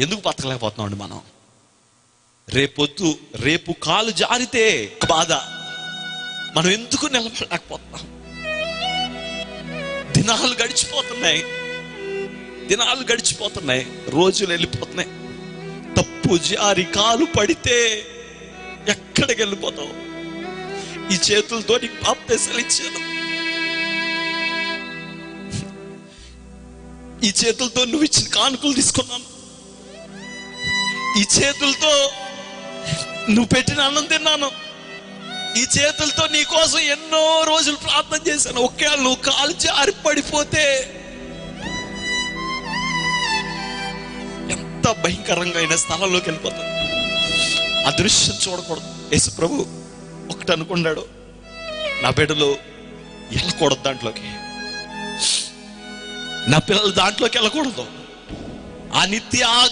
ఎందుకు బతకలేకపోతున్నాం అండి మనం? రేపు కాలు జారితే బాధ. మనం ఎందుకు నిలబడలేకపోతున్నాం? దినాలు గడిచిపోతున్నాయి, రోజులు వెళ్ళిపోతున్నాయి. తప్పు జారి కాలు పడితే ఎక్కడికి వెళ్ళిపోతావు? ఈ చేతులతో నీకు బాప్తిసాలు ఇచ్చాను, ఈ చేతులతో నువ్వు ఇచ్చిన కానుకలు తీసుకున్నాను, ఈ చేతులతో నువ్వు పెట్టిన అన్నం తిన్నాను, ఈ చేతులతో నీ కోసం ఎన్నో రోజులు ప్రార్థన చేశాను. ఒకవేళ నువ్వు కాలు జారి పడిపోతే ఎంత భయంకరంగా అయిన స్థలంలోకి వెళ్ళిపోతావు. ఆ దృశ్యం చూడకూడదు. యేసు ప్రభు ఒకటి అనుకున్నాడు, నా బిడ్డలు వెళ్ళకూడదు దాంట్లోకి, నా పిల్లలు దాంట్లోకి వెళ్ళకూడదు. ఆ నిత్య